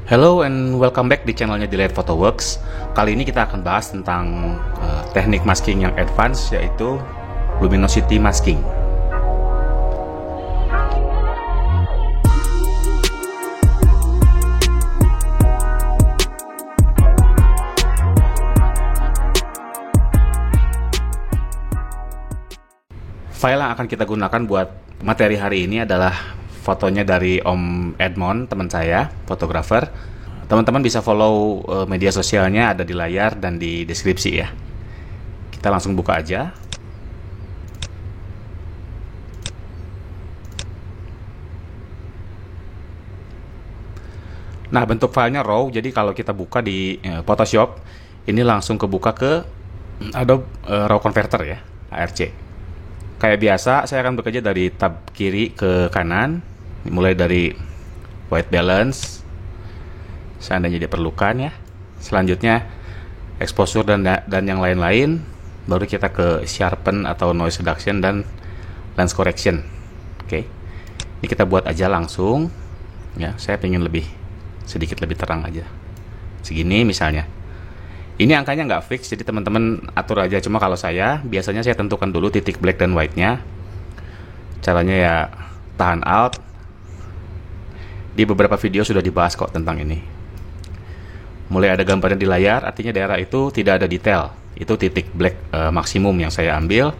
Hello and welcome back di channelnya Delete Photo Works. Kali ini kita akan bahas tentang teknik masking yang advance, yaitu luminosity masking. File yang akan kita gunakan buat materi hari ini adalah fotonya dari Om Edmond, teman saya, fotografer. Teman-teman bisa follow media sosialnya, ada di layar dan di deskripsi ya. Kita langsung buka aja. Nah, bentuk filenya raw, jadi kalau kita buka di Photoshop, ini langsung kebuka ke Adobe Raw Converter ya, ARC. Kayak biasa, saya akan bekerja dari tab kiri ke kanan, mulai dari white balance, seandainya diperlukan ya. Selanjutnya exposure dan yang lain-lain, baru kita ke sharpen atau noise reduction dan lens correction. Oke, ini kita buat aja langsung ya. Saya pengen sedikit lebih terang aja, segini misalnya. Ini angkanya nggak fix, jadi teman-teman atur aja. Cuma kalau saya, biasanya saya tentukan dulu titik black dan white-nya. Caranya ya tahan alt. Di beberapa video sudah dibahas kok tentang ini. Mulai ada gambarnya di layar, artinya daerah itu tidak ada detail. Itu titik black maksimum yang saya ambil.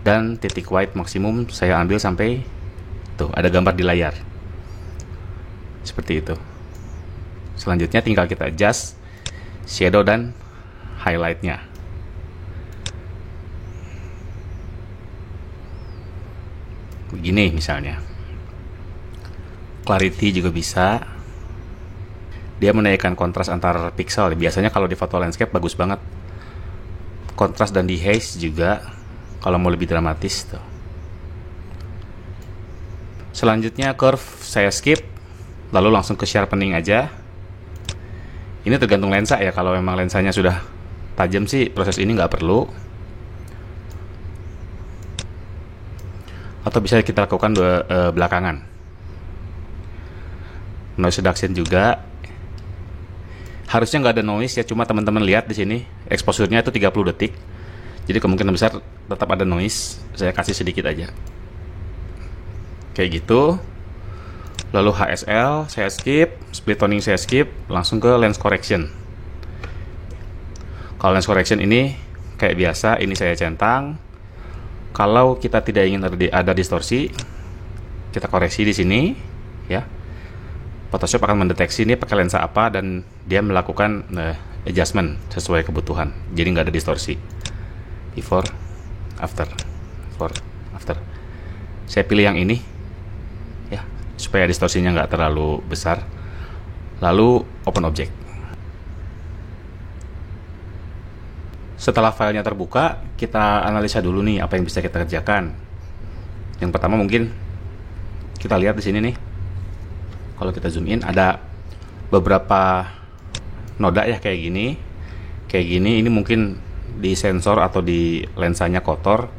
Dan titik white maksimum saya ambil sampai tuh ada gambar di layar. Seperti itu. Selanjutnya tinggal kita adjust shadow dan highlight-nya. Begini misalnya. Clarity juga bisa. Dia menaikkan kontras antar pixel. Biasanya kalau di foto landscape bagus banget. Kontras dan di haze juga kalau mau lebih dramatis tuh. Selanjutnya curve saya skip, lalu langsung ke sharpening aja. Ini tergantung lensa ya. Kalau memang lensanya sudah tajam sih proses ini nggak perlu. Atau bisa kita lakukan belakangan. Noise reduction juga. Harusnya nggak ada noise ya. Cuma teman-teman lihat di sini exposure-nya itu 30 detik. Jadi kemungkinan besar tetap ada noise. Saya kasih sedikit aja. Kayak gitu. Lalu HSL saya skip, split toning saya skip, langsung ke lens correction. Kalau lens correction ini kayak biasa, ini saya centang. Kalau kita tidak ingin ada distorsi, kita koreksi di sini, ya. Photoshop akan mendeteksi ini pakai lensa apa dan dia melakukan adjustment sesuai kebutuhan. Jadi nggak ada distorsi. Before, after, before, after. Saya pilih yang ini. Supaya distorsinya nggak terlalu besar. Lalu open object. Setelah filenya terbuka, kita analisa dulu nih apa yang bisa kita kerjakan. Yang pertama mungkin kita lihat di sini nih. Kalau kita zoom in ada beberapa noda ya kayak gini. Kayak gini, ini mungkin di sensor atau di lensanya kotor.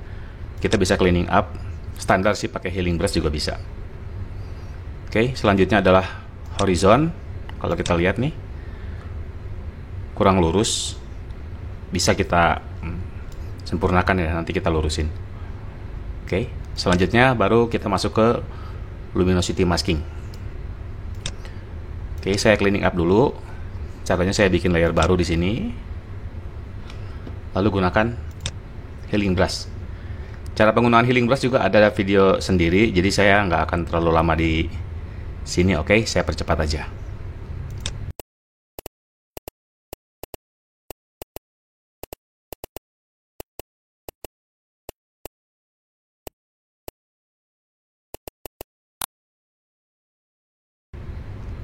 Kita bisa cleaning up. Standar sih pakai healing brush juga bisa. Oke, selanjutnya adalah horizon. Kalau kita lihat nih, kurang lurus, bisa kita sempurnakan ya, nanti kita lurusin. Oke, selanjutnya baru kita masuk ke luminosity masking. Oke, saya cleaning up dulu. Caranya saya bikin layer baru di sini. Lalu gunakan healing brush. Cara penggunaan healing brush juga ada video sendiri, jadi saya nggak akan terlalu lama di sini. Oke, saya percepat aja.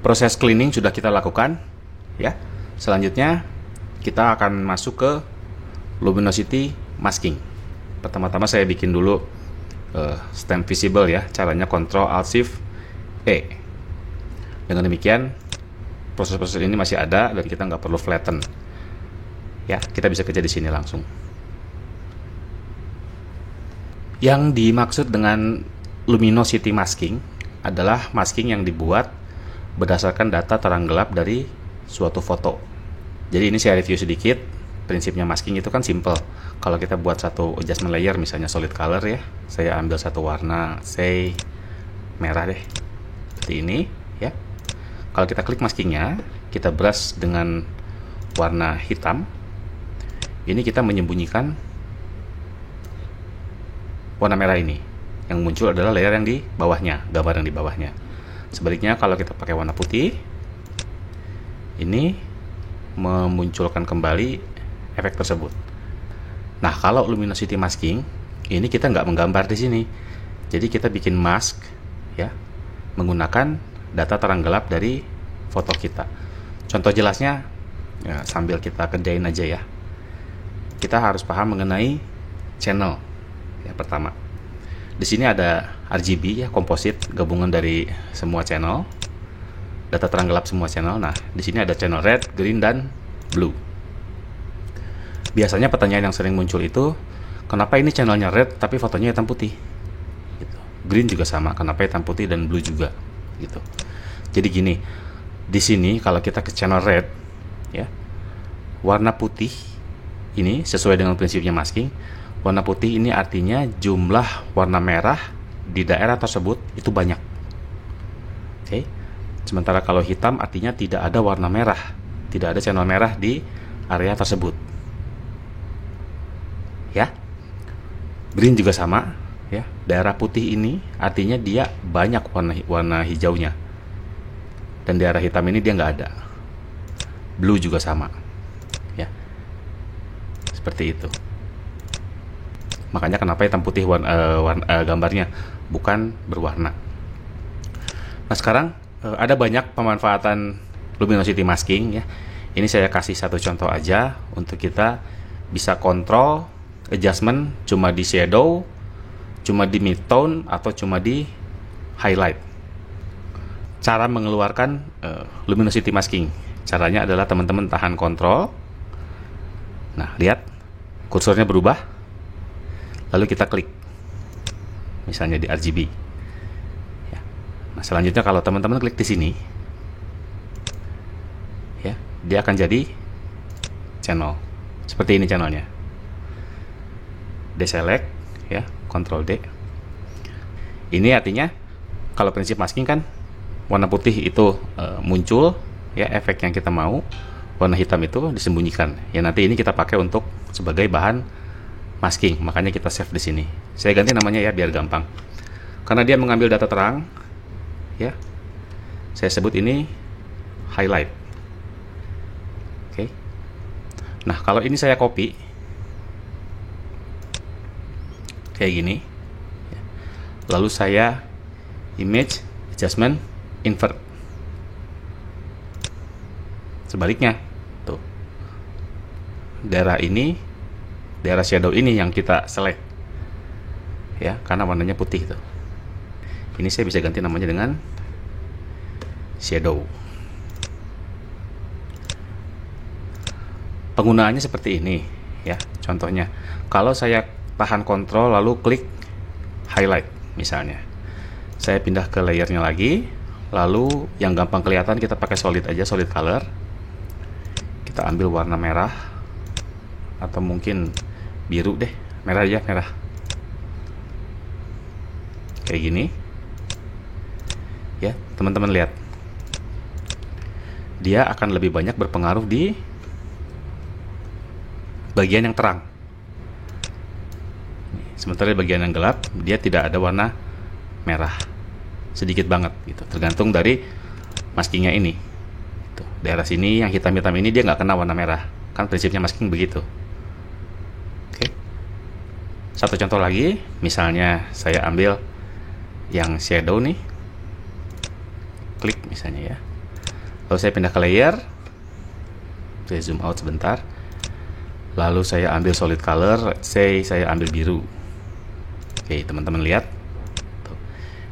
Proses cleaning sudah kita lakukan ya. Selanjutnya kita akan masuk ke luminosity masking. Pertama-tama saya bikin dulu stamp visible ya. Caranya Ctrl Alt Shift E. Dengan demikian proses-proses ini masih ada dan kita nggak perlu flatten ya, kita bisa kerja di sini langsung. Yang dimaksud dengan luminosity masking adalah masking yang dibuat berdasarkan data terang gelap dari suatu foto. Jadi ini saya review sedikit. Prinsipnya masking itu kan simple. Kalau kita buat satu adjustment layer, misalnya solid color ya, saya ambil satu warna, say merah deh, seperti ini ya. Kalau kita klik maskingnya, kita brush dengan warna hitam, ini kita menyembunyikan warna merah ini. Yang muncul adalah layer yang di bawahnya, gambar yang di bawahnya. Sebaliknya kalau kita pakai warna putih, ini memunculkan kembali efek tersebut. Nah, kalau luminosity masking, ini kita nggak menggambar di sini. Jadi kita bikin mask ya, menggunakan data terang gelap dari foto kita. Contoh jelasnya ya, sambil kita kerjain aja ya. Kita harus paham mengenai channel. Ya, pertama. Di sini ada RGB ya, komposit, gabungan dari semua channel. Data terang gelap semua channel. Nah, di sini ada channel red, green, dan blue. Biasanya pertanyaan yang sering muncul itu, kenapa ini channelnya red tapi fotonya hitam putih? Gitu. Green juga sama, kenapa hitam putih dan blue juga? Gitu. Jadi gini, di sini kalau kita ke channel red, ya, warna putih ini sesuai dengan prinsipnya masking. Warna putih ini artinya jumlah warna merah di daerah tersebut itu banyak. Oke. Sementara kalau hitam artinya tidak ada warna merah, tidak ada channel merah di area tersebut. Ya, green juga sama ya. Daerah putih ini artinya dia banyak warna hijaunya, dan daerah hitam ini dia nggak ada. Blue juga sama ya, seperti itu. Makanya kenapa hitam putih gambarnya bukan berwarna. Nah, sekarang ada banyak pemanfaatan luminosity masking ya. Ini saya kasih satu contoh aja untuk kita bisa kontrol adjustment cuma di shadow, cuma di midtone, atau cuma di highlight. Cara mengeluarkan luminosity masking, caranya adalah teman-teman tahan kontrol. Nah, lihat kursornya berubah, lalu kita klik misalnya di RGB ya. Nah, selanjutnya kalau teman-teman klik di sini ya, dia akan jadi channel seperti ini channelnya. Deselect ya, Ctrl D. Ini artinya kalau prinsip masking kan warna putih itu muncul ya, efek yang kita mau, warna hitam itu disembunyikan. Ya, nanti ini kita pakai untuk sebagai bahan masking, makanya kita save di sini. Saya ganti namanya ya biar gampang. Karena dia mengambil data terang ya. Saya sebut ini highlight. Oke. Nah, kalau ini saya copy kayak gini, lalu saya image adjustment invert, sebaliknya tuh, daerah ini, daerah shadow ini yang kita select ya, karena warnanya putih tuh. Ini saya bisa ganti namanya dengan shadow. Penggunaannya seperti ini ya. Contohnya, kalau saya tahan kontrol lalu klik highlight misalnya, saya pindah ke layernya lagi, lalu yang gampang kelihatan kita pakai solid aja, solid color. Kita ambil warna merah atau mungkin biru deh, merah aja, merah kayak gini ya. Teman-teman lihat, dia akan lebih banyak berpengaruh di bagian yang terang. Sementara di bagian yang gelap, dia tidak ada warna merah, sedikit banget gitu, tergantung dari maskingnya ini. Tuh, daerah sini yang hitam-hitam ini dia nggak kena warna merah, kan prinsipnya masking begitu. Oke. Satu contoh lagi, misalnya saya ambil yang shadow nih, klik misalnya ya, lalu saya pindah ke layer, saya zoom out sebentar, lalu saya ambil solid color, saya ambil biru. Oke, teman-teman lihat tuh,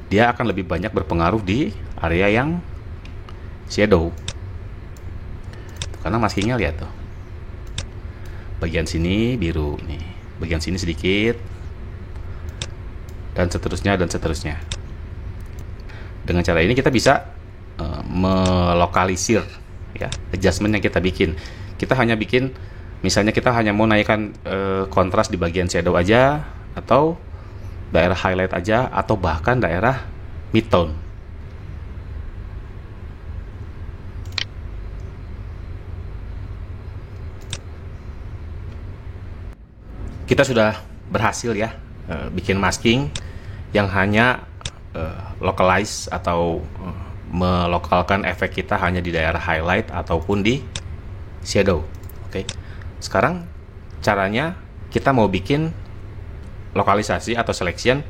dia akan lebih banyak berpengaruh di area yang shadow tuh, karena maskingnya lihat tuh, bagian sini biru nih, bagian sini sedikit, dan seterusnya dan seterusnya. Dengan cara ini kita bisa melokalisir ya adjustment yang kita bikin. Kita hanya bikin, misalnya kita hanya mau naikkan kontras di bagian shadow aja, atau daerah highlight aja, atau bahkan daerah midtone. Kita sudah berhasil ya bikin masking yang hanya localize atau melokalkan efek kita hanya di daerah highlight ataupun di shadow. Oke. Sekarang caranya kita mau bikin lokalisasi atau selection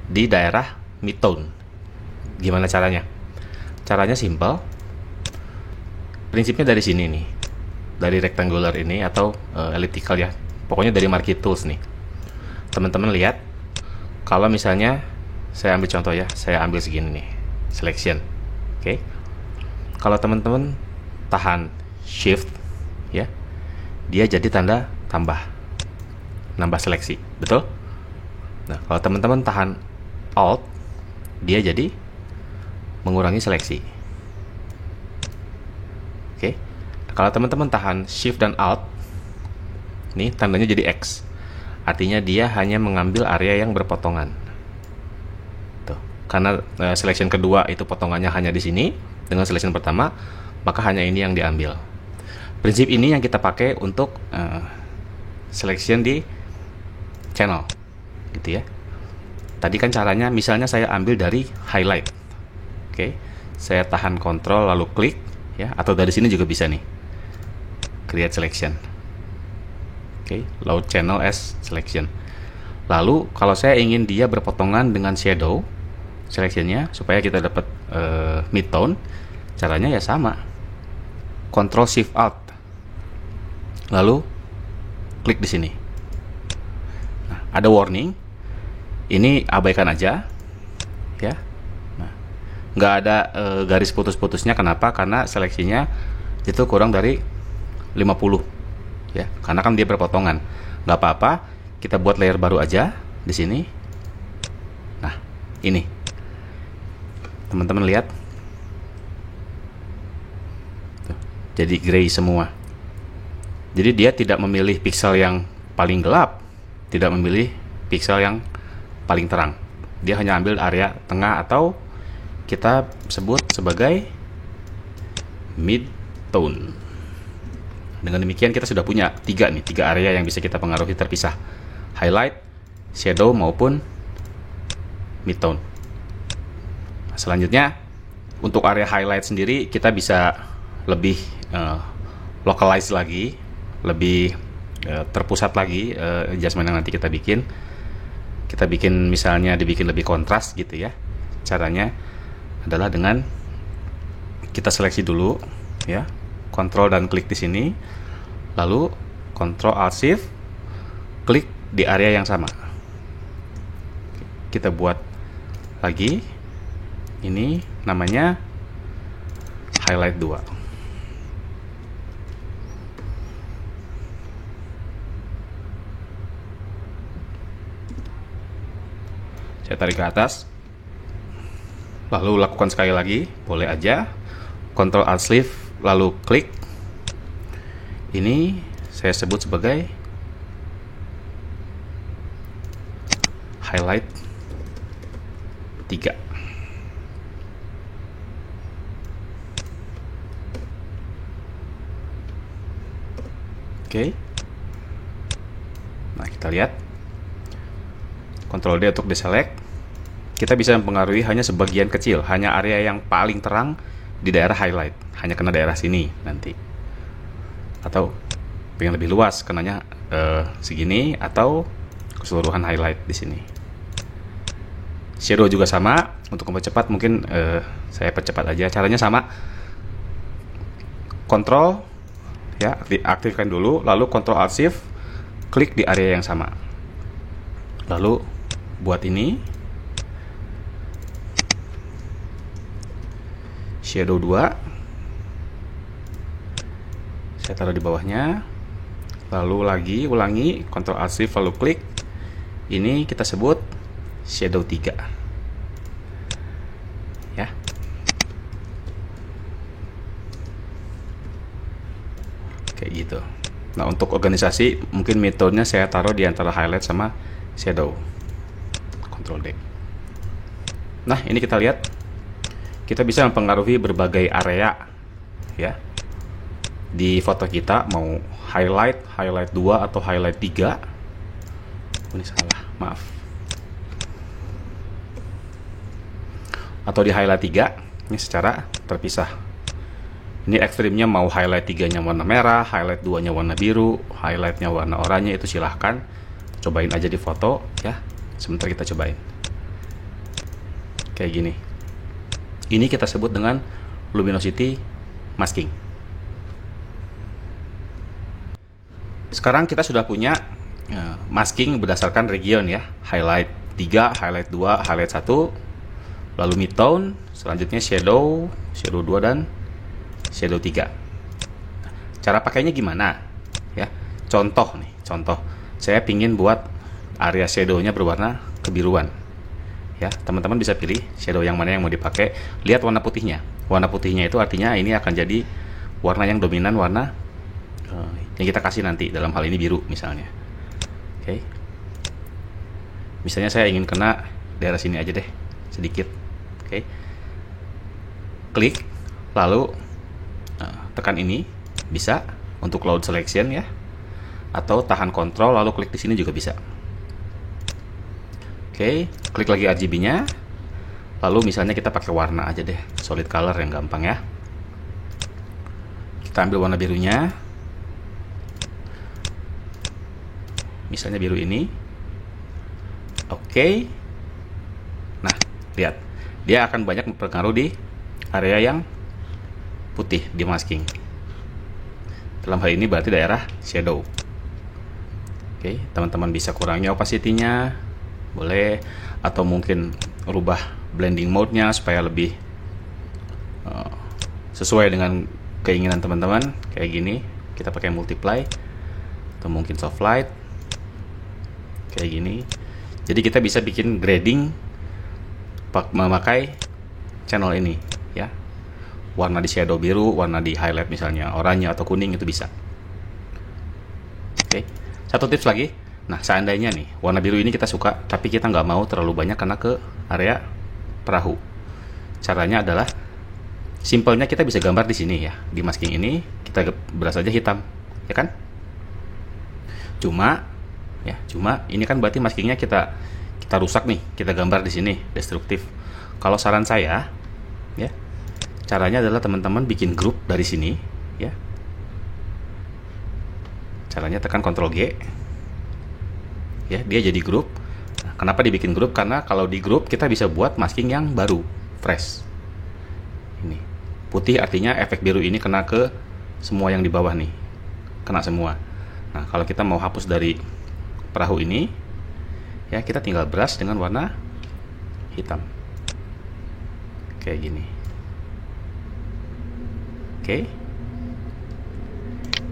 di daerah midtone. Gimana caranya? Caranya simple. Prinsipnya dari sini nih. Dari rectangular ini atau elliptical ya. Pokoknya dari marquee tools nih. Teman-teman lihat, kalau misalnya saya ambil contoh ya, saya ambil segini nih, selection. Oke. Kalau teman-teman tahan shift ya, dia jadi tanda tambah, nambah seleksi, betul? Nah, kalau teman-teman tahan alt, dia jadi mengurangi seleksi. Oke. Kalau teman-teman tahan shift dan alt, nih tandanya jadi X. Artinya dia hanya mengambil area yang berpotongan. Tuh. Karena selection kedua itu potongannya hanya di sini, dengan selection pertama, maka hanya ini yang diambil. Prinsip ini yang kita pakai untuk selection di channel, gitu ya. Tadi kan caranya, misalnya saya ambil dari highlight, oke, saya tahan kontrol lalu klik, ya, atau dari sini juga bisa nih, create selection, oke, load channel as selection. Lalu kalau saya ingin dia berpotongan dengan shadow selectionnya supaya kita dapat midtone, caranya ya sama, Ctrl Shift Alt, lalu klik di sini. Nah, ada warning, ini abaikan aja, ya. Nah, nggak ada garis putus-putusnya. Kenapa? Karena seleksinya itu kurang dari 50, ya. Karena kan dia berpotongan. Nggak apa-apa, kita buat layer baru aja di sini. Nah, ini, teman-teman lihat. Jadi gray semua. Jadi dia tidak memilih pixel yang paling gelap, tidak memilih pixel yang paling terang. Dia hanya ambil area tengah atau kita sebut sebagai mid-tone. Dengan demikian kita sudah punya tiga area yang bisa kita pengaruhi terpisah: highlight, shadow maupun mid-tone. Nah, selanjutnya untuk area highlight sendiri kita bisa lebih localize lagi, lebih terpusat lagi adjustment yang nanti kita bikin. Kita bikin misalnya dibikin lebih kontras gitu ya. Caranya adalah dengan kita seleksi dulu ya, kontrol dan klik di sini, lalu kontrol alt shift klik di area yang sama. Kita buat lagi, ini namanya highlight 2. Saya tarik ke atas, lalu lakukan sekali lagi, boleh aja, Ctrl Alt Shift lalu klik. Ini saya sebut sebagai highlight 3. Oke. Nah, kita lihat. Ctrl D untuk deselect. Kita bisa mempengaruhi hanya sebagian kecil, hanya area yang paling terang di daerah highlight, hanya kena daerah sini nanti. Atau pengen lebih luas, kenanya segini, atau keseluruhan highlight di sini. Shadow juga sama. Untuk mempercepat mungkin saya percepat aja. Caranya sama. Kontrol ya, aktifkan dulu, lalu Ctrl Alt Shift klik di area yang sama. Lalu buat ini shadow 2, saya taruh di bawahnya, lalu lagi ulangi Ctrl Alt Shift lalu klik. Ini kita sebut shadow 3 ya. kayak gitu. Nah, untuk organisasi mungkin metodenya saya taruh di antara highlight sama shadow. Ctrl D. Nah, ini kita lihat kita bisa mempengaruhi berbagai area ya di foto kita, mau highlight 2 atau highlight 3. Ini salah, maaf. Atau di highlight 3 ini secara terpisah. Ini ekstrimnya mau highlight 3-nya warna merah, highlight 2-nya warna biru, highlightnya warna oranye, itu silahkan cobain aja di foto ya. Sebentar kita cobain kayak gini. Ini kita sebut dengan luminosity masking. Sekarang kita sudah punya masking berdasarkan region ya, highlight 3, highlight 2, highlight 1, lalu midtone, selanjutnya shadow 2 dan shadow 3. Cara pakainya gimana ya? Contoh nih, saya pingin buat area shadownya berwarna kebiruan ya. Teman-teman bisa pilih shadow yang mana yang mau dipakai. Lihat warna putihnya. Warna putihnya itu artinya ini akan jadi warna yang dominan, warna yang kita kasih nanti, dalam hal ini biru misalnya. Oke. Misalnya saya ingin kena daerah sini aja deh, sedikit. Oke. Klik, lalu tekan ini, bisa untuk cloud selection ya, atau tahan kontrol lalu klik di sini juga bisa. Oke, klik lagi RGB-nya, lalu misalnya kita pakai warna aja deh, solid color yang gampang ya. Kita ambil warna birunya, misalnya biru ini. Oke. Nah, lihat, dia akan banyak berpengaruh di area yang putih di masking. Dalam hal ini berarti daerah shadow. Oke, teman-teman bisa kurangi opacity-nya, boleh, atau mungkin rubah blending mode-nya supaya lebih sesuai dengan keinginan teman-teman. Kayak gini, kita pakai multiply atau mungkin soft light. Kayak gini. Jadi kita bisa bikin grading memakai channel ini ya. Warna di shadow biru, warna di highlight misalnya oranye atau kuning, itu bisa. Oke, satu tips lagi. Nah, seandainya nih warna biru ini kita suka, tapi kita nggak mau terlalu banyak karena ke area perahu. Caranya adalah simpelnya kita bisa gambar di sini ya, di masking ini kita beras aja hitam, ya kan? Cuma ini kan berarti maskingnya kita rusak nih, kita gambar di sini destruktif. Kalau saran saya ya, caranya adalah teman-teman bikin grup dari sini ya. Caranya tekan Ctrl G ya, dia jadi grup. Nah, kenapa dibikin grup? Karena kalau di grup kita bisa buat masking yang baru, fresh. Ini putih artinya efek biru ini kena ke semua yang di bawah nih, kena semua. Nah, kalau kita mau hapus dari perahu ini ya, kita tinggal brush dengan warna hitam kayak gini. Oke,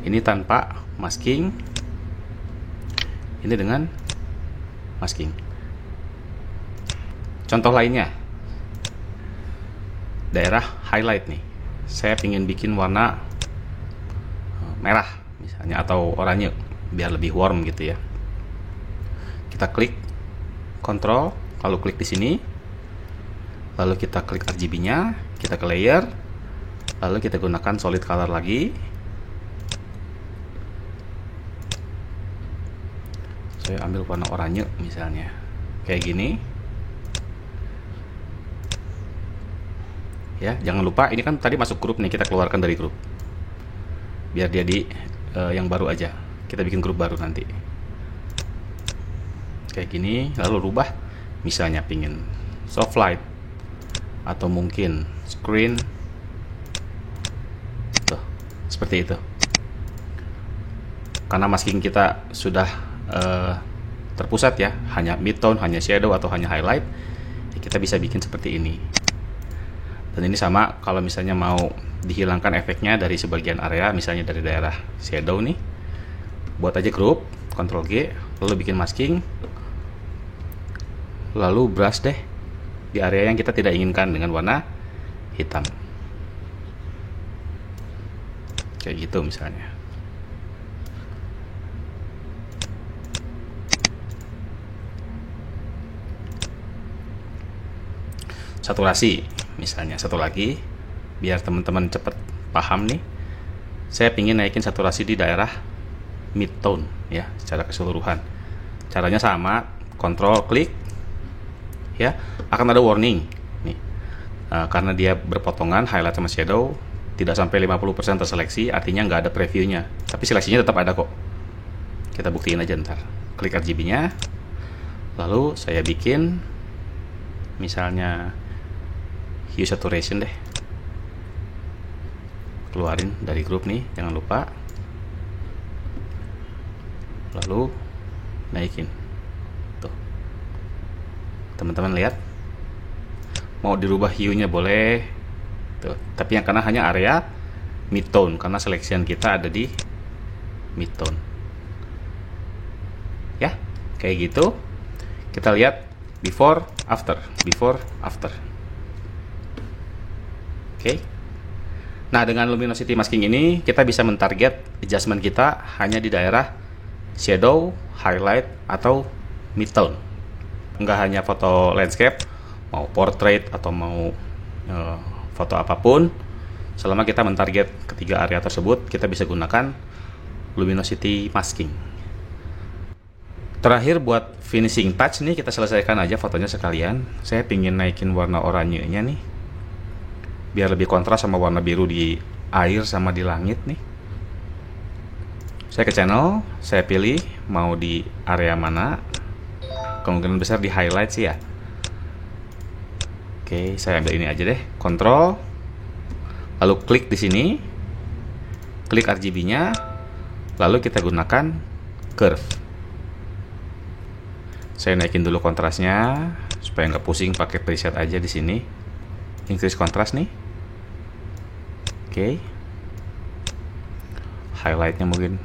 ini tanpa masking, ini dengan masking. Contoh lainnya, daerah highlight nih, saya ingin bikin warna merah misalnya atau oranye biar lebih warm gitu ya. Kita klik Ctrl, lalu klik di sini, lalu kita klik RGB-nya, kita ke layer, lalu kita gunakan solid color lagi. Saya ambil warna oranye misalnya, kayak gini. Ya, jangan lupa ini kan tadi masuk grup nih, kita keluarkan dari grup. Biar dia di yang baru aja. Kita bikin grup baru nanti. Kayak gini, lalu rubah misalnya pingin soft light atau mungkin screen tuh, seperti itu. Karena masking kita sudah terpusat ya, hanya midtone, hanya shadow atau hanya highlight, ya kita bisa bikin seperti ini. Dan ini sama kalau misalnya mau dihilangkan efeknya dari sebagian area, misalnya dari daerah shadow nih, buat aja grup, Ctrl G, lalu bikin masking, lalu brush deh di area yang kita tidak inginkan dengan warna hitam, kayak gitu misalnya. saturasi. Misalnya satu lagi, biar teman-teman cepet paham nih, saya ingin naikin saturasi di daerah midtone ya, secara keseluruhan. Caranya sama, kontrol klik ya, akan ada warning nih. Karena dia berpotongan highlight sama shadow, tidak sampai 50% terseleksi, artinya nggak ada previewnya, tapi seleksinya tetap ada kok. Kita buktiin aja ntar. Klik RGB-nya, lalu saya bikin misalnya hue saturation deh, keluarin dari grup nih, jangan lupa, lalu naikin tuh. Teman-teman lihat, mau dirubah hue-nya boleh tuh, tapi yang kena hanya area midtone karena seleksian kita ada di midtone ya, kayak gitu. Kita lihat before after. Oke. Nah, dengan luminosity masking ini kita bisa mentarget adjustment kita hanya di daerah shadow, highlight, atau midtone. Enggak hanya foto landscape, mau portrait atau mau foto apapun, selama kita mentarget ketiga area tersebut, kita bisa gunakan luminosity masking. Terakhir buat finishing touch nih, kita selesaikan aja fotonya sekalian. Saya pingin naikin warna oranye-nya nih, biar lebih kontras sama warna biru di air sama di langit nih. Saya ke channel, saya pilih mau di area mana. Kemungkinan besar di highlight sih ya. Oke, saya ambil ini aja deh. Kontrol, lalu klik di sini, klik RGB-nya, lalu kita gunakan curve. Saya naikin dulu kontrasnya supaya nggak pusing, pakai preset aja di sini. Increase kontras nih. Oke. Highlightnya mungkin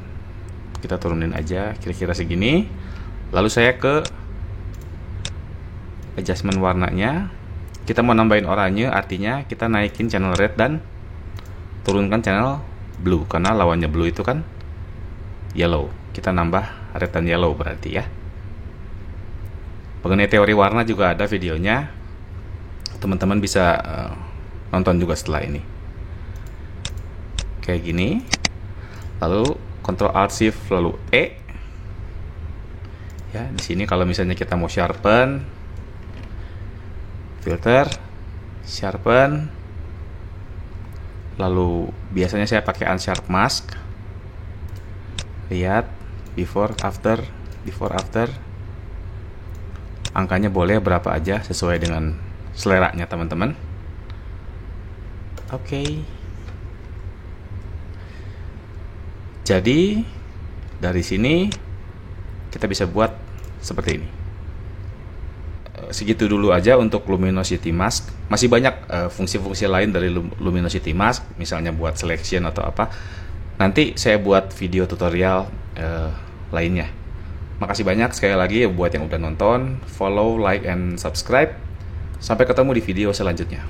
kita turunin aja kira-kira segini. Lalu saya ke adjustment warnanya. Kita mau nambahin oranye, artinya kita naikin channel red dan turunkan channel blue, karena lawannya blue itu kan yellow. Kita nambah red dan yellow berarti ya. Mengenai teori warna juga ada videonya, teman-teman bisa nonton juga setelah ini. Kayak gini, lalu Ctrl Alt Shift lalu E. Ya, di sini kalau misalnya kita mau sharpen, filter, sharpen, lalu biasanya saya pakai unsharp mask. Lihat before after. Angkanya boleh berapa aja sesuai dengan seleranya teman-teman. Oke. Jadi dari sini kita bisa buat seperti ini. Segitu dulu aja untuk luminosity mask. Masih banyak fungsi-fungsi lain dari luminosity mask, misalnya buat selection atau apa. Nanti saya buat video tutorial lainnya. Makasih banyak sekali lagi buat yang udah nonton, follow, like, and subscribe. Sampai ketemu di video selanjutnya.